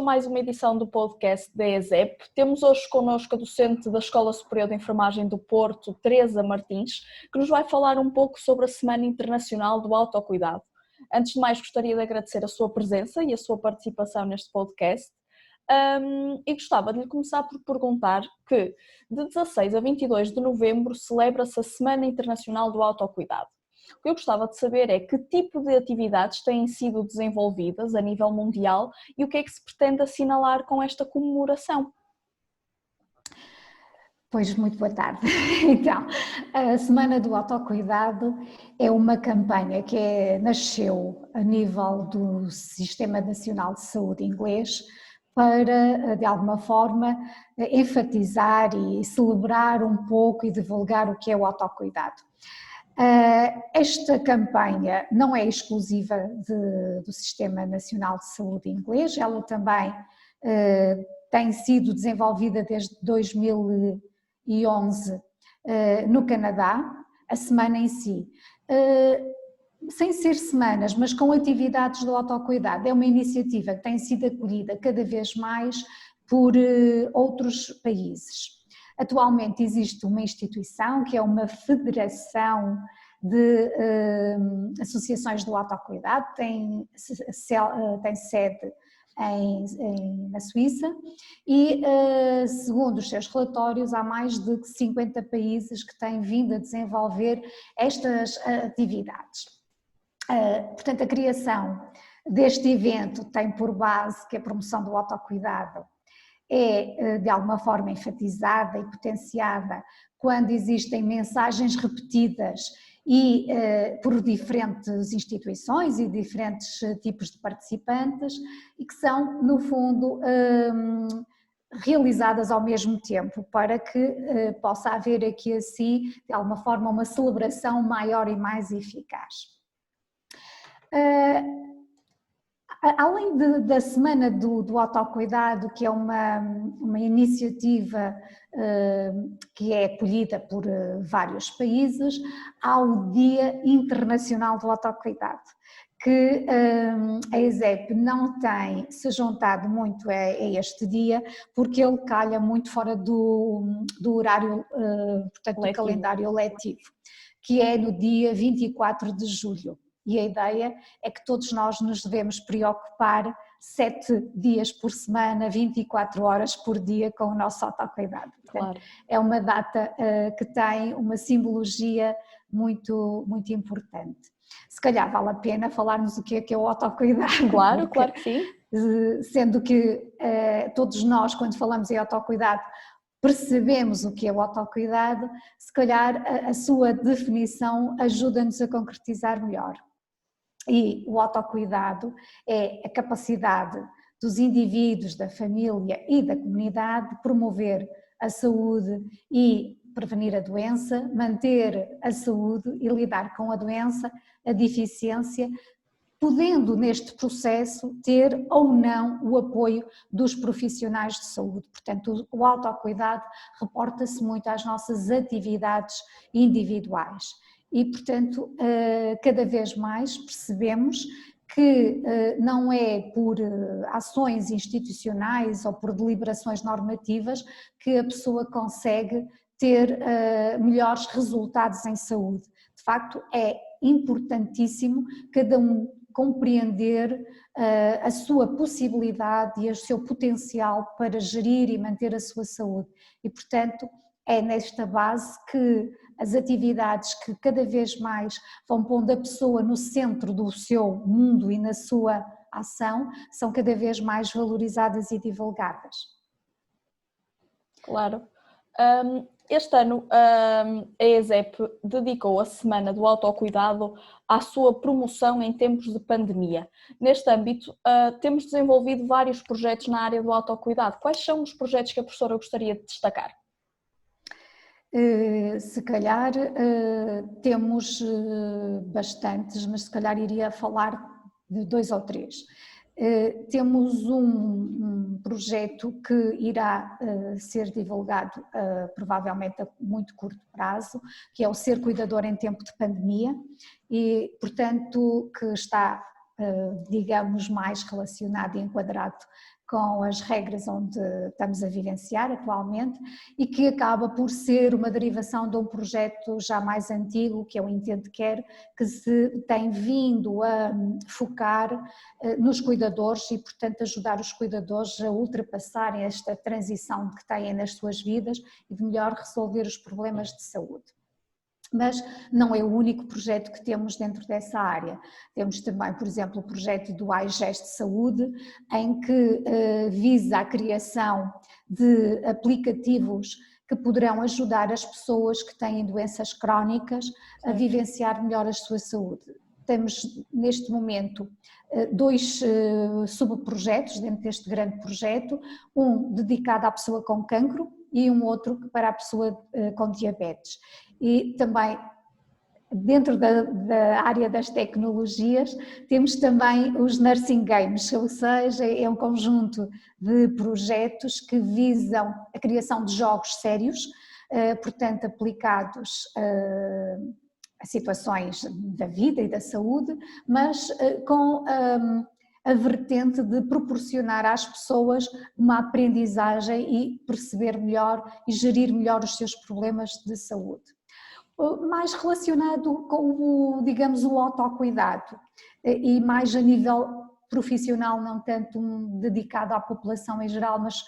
mais uma edição do podcast da ESEP. Temos hoje connosco a docente da Escola Superior de Enfermagem do Porto, Teresa Martins, que nos vai falar um pouco sobre a Semana Internacional do Autocuidado. Antes de mais, gostaria de agradecer a sua presença e a sua participação neste podcast. E gostava de lhe começar por perguntar que de 16 a 22 de novembro celebra-se a Semana Internacional do Autocuidado. O que eu gostava de saber é que tipo de atividades têm sido desenvolvidas a nível mundial e o que é que se pretende assinalar com esta comemoração. Pois, muito boa tarde. Então, a Semana do Autocuidado é uma campanha que nasceu a nível do Sistema Nacional de Saúde inglês para, de alguma forma, enfatizar e celebrar um pouco e divulgar o que é o autocuidado. Esta campanha não é exclusiva do Sistema Nacional de Saúde inglês, ela também tem sido desenvolvida desde 2011 no Canadá, a semana em si. Sem ser semanas, mas com atividades do autocuidado, é uma iniciativa que tem sido acolhida cada vez mais por outros países. Atualmente existe uma instituição que é uma federação de associações do autocuidado, tem sede na Suíça e, segundo os seus relatórios, há mais de 50 países que têm vindo a desenvolver estas atividades. Portanto, a criação deste evento tem por base que a promoção do autocuidado é de alguma forma enfatizada e potenciada quando existem mensagens repetidas e por diferentes instituições e diferentes tipos de participantes e que são, no fundo, realizadas ao mesmo tempo para que possa haver aqui assim, de alguma forma, uma celebração maior e mais eficaz. Além da Semana do Autocuidado, que é uma iniciativa que é acolhida por vários países, há o Dia Internacional do Autocuidado, que a ESEP não tem se juntado muito a este dia, porque ele calha muito fora do horário, portanto, do calendário letivo, que é no dia 24 de julho. E a ideia é que todos nós nos devemos preocupar 7 dias por semana, 24 horas por dia com o nosso autocuidado. Claro. É uma data que tem uma simbologia muito, muito importante. Se calhar vale a pena falarmos o que é o autocuidado. Claro, claro que sim. Sendo que todos nós, quando falamos em autocuidado, percebemos o que é o autocuidado, se calhar a sua definição ajuda-nos a concretizar melhor. E o autocuidado é a capacidade dos indivíduos, da família e da comunidade de promover a saúde e prevenir a doença, manter a saúde e lidar com a doença, a deficiência, podendo neste processo ter ou não o apoio dos profissionais de saúde. Portanto, o autocuidado reporta-se muito às nossas atividades individuais. E, portanto, cada vez mais percebemos que não é por ações institucionais ou por deliberações normativas que a pessoa consegue ter melhores resultados em saúde. De facto, é importantíssimo cada um compreender a sua possibilidade e o seu potencial para gerir e manter a sua saúde. E, portanto, é nesta base que as atividades que cada vez mais vão pondo a pessoa no centro do seu mundo e na sua ação são cada vez mais valorizadas e divulgadas. Claro. Este ano a ESEP dedicou a Semana do Autocuidado à sua promoção em tempos de pandemia. Neste âmbito, temos desenvolvido vários projetos na área do autocuidado. Quais são os projetos que a professora gostaria de destacar? Se calhar temos bastantes, mas se calhar iria falar de 2 ou 3. Temos um projeto que irá ser divulgado provavelmente a muito curto prazo, que é o Ser Cuidador em Tempo de Pandemia e, portanto, que está, digamos, mais relacionado e enquadrado com as regras onde estamos a vivenciar atualmente e que acaba por ser uma derivação de um projeto já mais antigo, que é o Entende Quer, que se tem vindo a focar nos cuidadores e, portanto, ajudar os cuidadores a ultrapassarem esta transição que têm nas suas vidas e de melhor resolver os problemas de saúde. Mas não é o único projeto que temos dentro dessa área. Temos também, por exemplo, o projeto do iGest Saúde, em que visa a criação de aplicativos que poderão ajudar as pessoas que têm doenças crónicas a vivenciar melhor a sua saúde. Temos neste momento dois subprojetos dentro deste grande projeto, um dedicado à pessoa com cancro e um outro para a pessoa com diabetes. E também dentro da área das tecnologias temos também os Nursing Games, ou seja, é um conjunto de projetos que visam a criação de jogos sérios, portanto aplicados a situações da vida e da saúde, mas com a vertente de proporcionar às pessoas uma aprendizagem e perceber melhor e gerir melhor os seus problemas de saúde. Mais relacionado com digamos, o autocuidado e mais a nível profissional, não tanto dedicado à população em geral, mas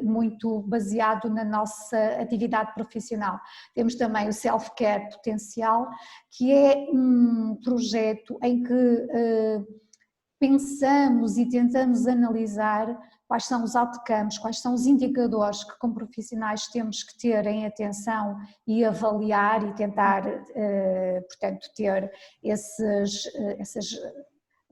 muito baseado na nossa atividade profissional. Temos também o Self-Care Potencial, que é um projeto em que pensamos e tentamos analisar quais são os outcomes, quais são os indicadores que como profissionais temos que ter em atenção e avaliar e tentar, portanto, ter esses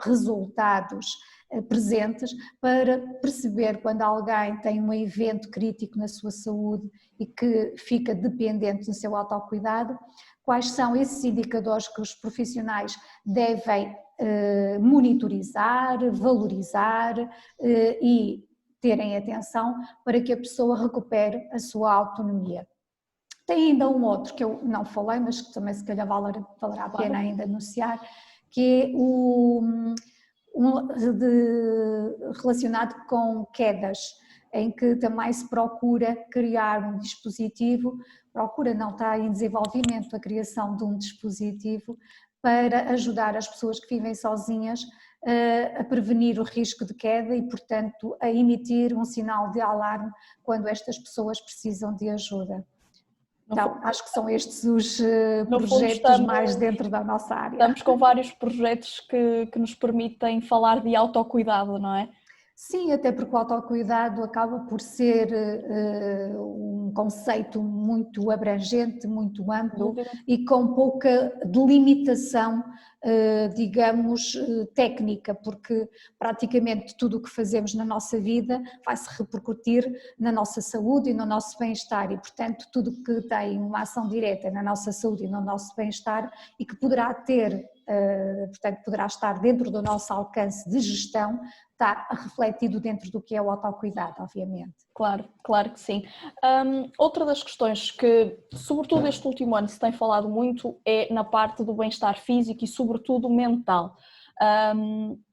resultados presentes para perceber quando alguém tem um evento crítico na sua saúde e que fica dependente do seu autocuidado, quais são esses indicadores que os profissionais devem monitorizar, valorizar e terem atenção para que a pessoa recupere a sua autonomia. Tem ainda um outro que eu não falei, mas que também se calhar valerá a pena ainda anunciar, que é relacionado com quedas, em que também se procura criar um dispositivo, procura não está em desenvolvimento a criação de um dispositivo para ajudar as pessoas que vivem sozinhas a prevenir o risco de queda e, portanto, a emitir um sinal de alarme quando estas pessoas precisam de ajuda. Então, acho que são estes os projetos mais dentro da nossa área. Estamos com vários projetos que nos permitem falar de autocuidado, não é? Sim, até porque o autocuidado acaba por ser um conceito muito abrangente, muito amplo e com pouca delimitação, digamos, técnica, porque praticamente tudo o que fazemos na nossa vida vai se repercutir na nossa saúde e no nosso bem-estar e, portanto, tudo que tem uma ação direta na nossa saúde e no nosso bem-estar e que poderá ter, portanto, poderá estar dentro do nosso alcance de gestão, está refletido dentro do que é o autocuidado, obviamente. Claro, claro que sim. Outra das questões que, sobretudo este último ano, se tem falado muito é na parte do bem-estar físico e sobretudo mental.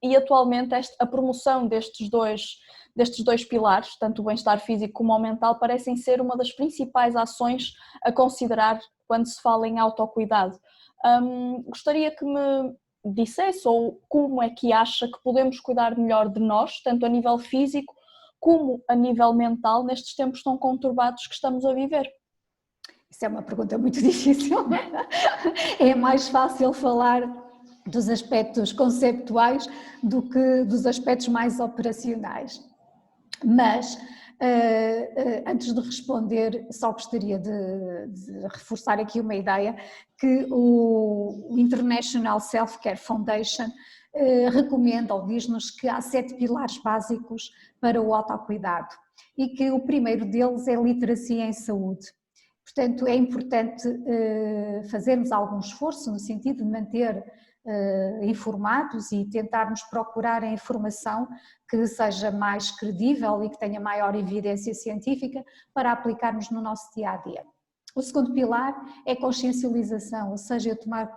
E atualmente a promoção destes dois pilares, tanto o bem-estar físico como o mental, parecem ser uma das principais ações a considerar quando se fala em autocuidado. Gostaria que me dissesse ou como é que acha que podemos cuidar melhor de nós, tanto a nível físico como a nível mental, nestes tempos tão conturbados que estamos a viver? Isso é uma pergunta muito difícil. É mais fácil falar dos aspectos conceptuais do que dos aspectos mais operacionais. Mas, antes de responder, só gostaria de reforçar aqui uma ideia que o International Self-Care Foundation recomenda ou diz-nos que há 7 pilares básicos para o autocuidado e que o primeiro deles é literacia em saúde. Portanto, é importante fazermos algum esforço no sentido de manter informados e tentarmos procurar a informação que seja mais credível e que tenha maior evidência científica para aplicarmos no nosso dia-a-dia. O segundo pilar é consciencialização, ou seja, eu tomar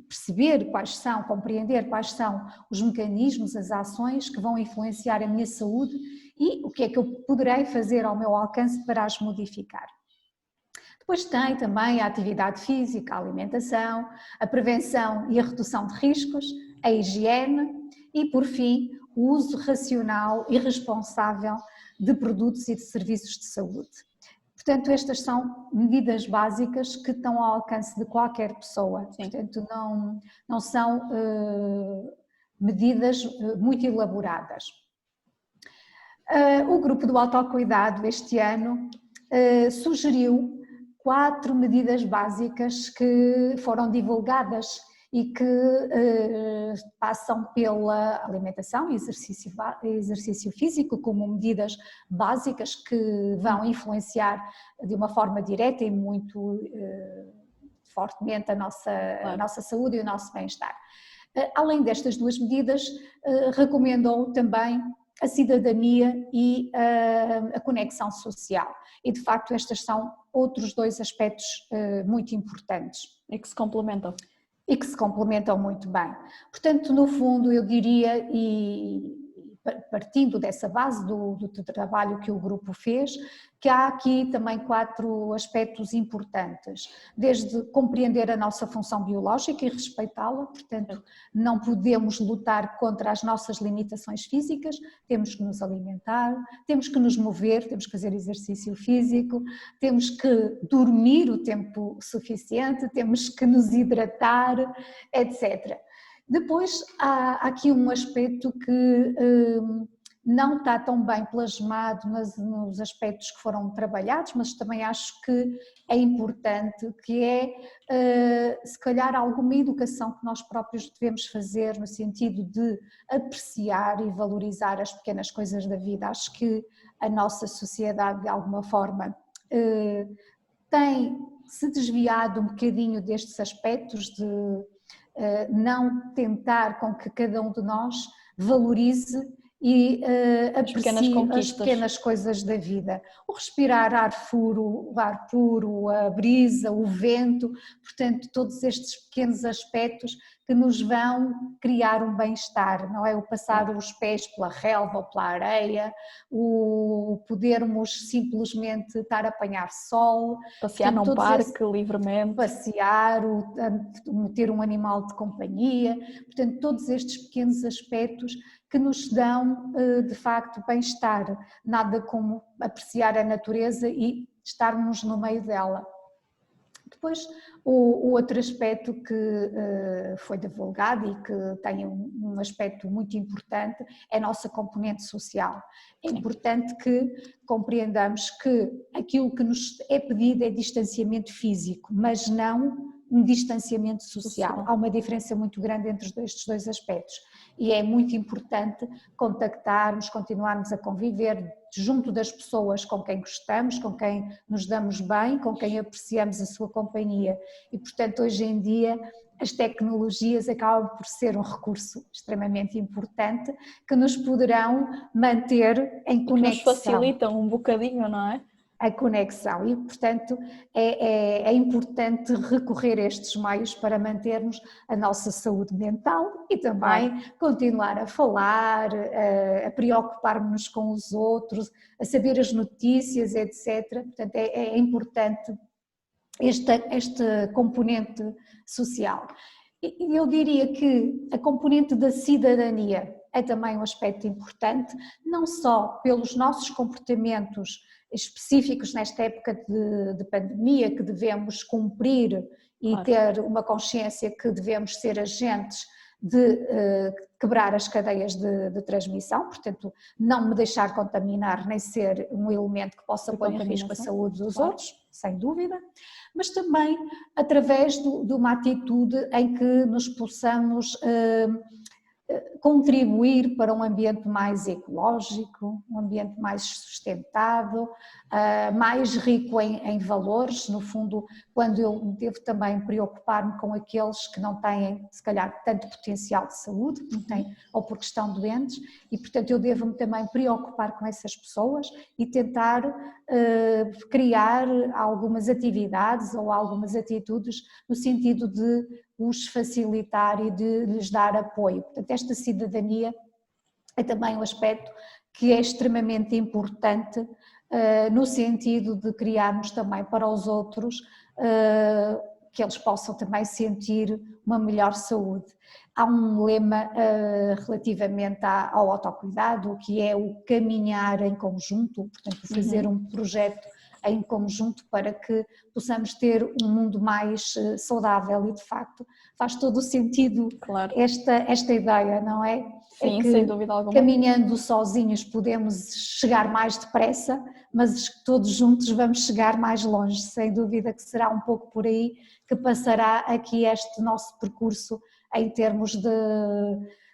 perceber quais são, compreender quais são os mecanismos, as ações que vão influenciar a minha saúde e o que é que eu poderei fazer ao meu alcance para as modificar. Depois tem também a atividade física, a alimentação, a prevenção e a redução de riscos, a higiene e, por fim, o uso racional e responsável de produtos e de serviços de saúde. Portanto, estas são medidas básicas que estão ao alcance de qualquer pessoa. Sim. Portanto, não são medidas muito elaboradas. O grupo do autocuidado este ano sugeriu 4 medidas básicas que foram divulgadas e que passam pela alimentação e exercício físico como medidas básicas que vão influenciar de uma forma direta e muito fortemente a nossa saúde e o nosso bem-estar. Além destas 2 medidas, recomendou também a cidadania e a conexão social. E de facto estes são outros 2 aspectos muito importantes. E que se complementam. E que se complementam muito bem. Portanto, no fundo, eu diria, e partindo dessa base do trabalho que o grupo fez, que há aqui também 4 aspectos importantes, desde compreender a nossa função biológica e respeitá-la, portanto não podemos lutar contra as nossas limitações físicas, temos que nos alimentar, temos que nos mover, temos que fazer exercício físico, temos que dormir o tempo suficiente, temos que nos hidratar, etc. Depois há aqui um aspecto que não está tão bem plasmado nos aspectos que foram trabalhados, mas também acho que é importante, que é se calhar alguma educação que nós próprios devemos fazer no sentido de apreciar e valorizar as pequenas coisas da vida. Acho que a nossa sociedade de alguma forma tem se desviado um bocadinho destes aspectos de não tentar com que cada um de nós valorize e aprecie as pequenas coisas da vida. O respirar ar puro, a brisa, o vento, portanto todos estes pequenos aspectos que nos vão criar um bem-estar, não é? O passar os pés pela relva ou pela areia, o podermos simplesmente estar a apanhar sol, passear num parque livremente, passear, ter um animal de companhia, portanto todos estes pequenos aspectos que nos dão de facto bem-estar, nada como apreciar a natureza e estarmos no meio dela. Depois, o outro aspecto que foi divulgado e que tem um aspecto muito importante é a nossa componente social. É importante que compreendamos que aquilo que nos é pedido é distanciamento físico, mas não um distanciamento social. Há uma diferença muito grande entre estes 2 aspectos e é muito importante contactarmos, continuarmos a conviver junto das pessoas com quem gostamos, com quem nos damos bem, com quem apreciamos a sua companhia e, portanto, hoje em dia as tecnologias acabam por ser um recurso extremamente importante que nos poderão manter em conexão. Que nos facilitam um bocadinho, não é? A conexão e, portanto, é importante recorrer a estes meios para mantermos a nossa saúde mental e também continuar a falar, a preocupar-nos com os outros, a saber as notícias, etc. Portanto, é importante esta componente social. E eu diria que a componente da cidadania é também um aspecto importante, não só pelos nossos comportamentos específicos nesta época de pandemia que devemos cumprir e ter uma consciência que devemos ser agentes de quebrar as cadeias de transmissão, portanto não me deixar contaminar nem ser um elemento que possa pôr em risco a saúde dos outros, sem dúvida, mas também através de uma atitude em que nos possamos contribuir para um ambiente mais ecológico, um ambiente mais sustentado, mais rico em valores. No fundo, quando eu devo também preocupar-me com aqueles que não têm, se calhar, tanto potencial de saúde, que não têm, ou porque estão doentes, e portanto eu devo-me também preocupar com essas pessoas e tentar criar algumas atividades ou algumas atitudes no sentido de os facilitar e de lhes dar apoio. Portanto, esta cidadania é também um aspecto que é extremamente importante no sentido de criarmos também para os outros que eles possam também sentir uma melhor saúde. Há um lema relativamente ao autocuidado, que é o caminhar em conjunto, portanto fazer um projeto em conjunto para que possamos ter um mundo mais saudável, e de facto faz todo o sentido, claro, esta ideia, não é? Sim, é que, sem dúvida alguma. Caminhando sozinhos podemos chegar mais depressa, mas todos juntos vamos chegar mais longe, sem dúvida que será um pouco por aí que passará aqui este nosso percurso em termos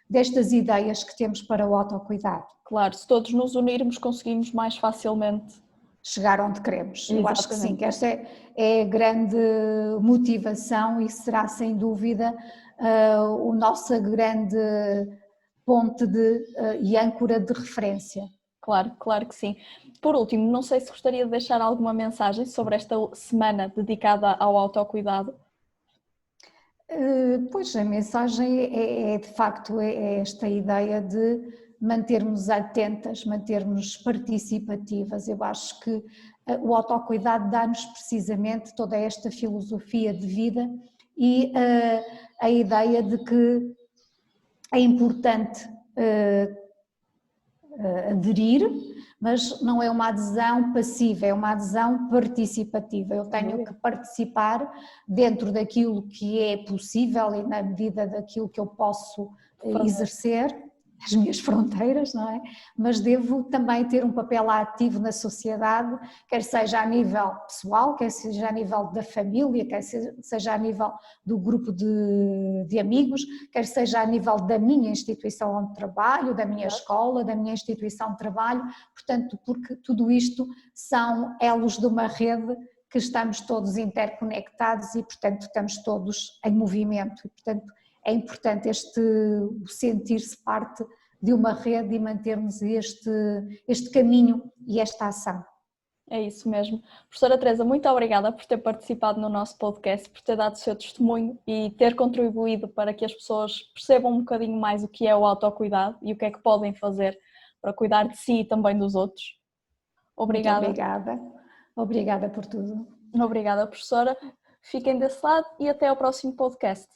destas ideias que temos para o autocuidado. Claro, se todos nos unirmos conseguimos mais facilmente chegar onde queremos. Exatamente. Eu acho que sim, que esta é a grande motivação e será sem dúvida o nossa grande ponte e âncora de referência. Claro, claro que sim. Por último, não sei se gostaria de deixar alguma mensagem sobre esta semana dedicada ao autocuidado. Pois, a mensagem de facto esta ideia de mantermos atentas, mantermos participativas. Eu acho que o autocuidado dá-nos precisamente toda esta filosofia de vida e a ideia de que é importante aderir, mas não é uma adesão passiva, é uma adesão participativa. Eu tenho que participar dentro daquilo que é possível e na medida daquilo que eu posso exercer, as minhas fronteiras, não é? Mas devo também ter um papel ativo na sociedade, quer seja a nível pessoal, quer seja a nível da família, quer seja a nível do grupo de amigos, quer seja a nível da minha instituição onde trabalho, da minha escola, da minha instituição de trabalho, portanto, porque tudo isto são elos de uma rede que estamos todos interconectados e, portanto, estamos todos em movimento e, portanto, é importante o sentir-se parte de uma rede e mantermos este caminho e esta ação. É isso mesmo. Professora Teresa, muito obrigada por ter participado no nosso podcast, por ter dado o seu testemunho e ter contribuído para que as pessoas percebam um bocadinho mais o que é o autocuidado e o que é que podem fazer para cuidar de si e também dos outros. Obrigada. Muito obrigada. Obrigada por tudo. Obrigada, professora. Fiquem desse lado e até ao próximo podcast.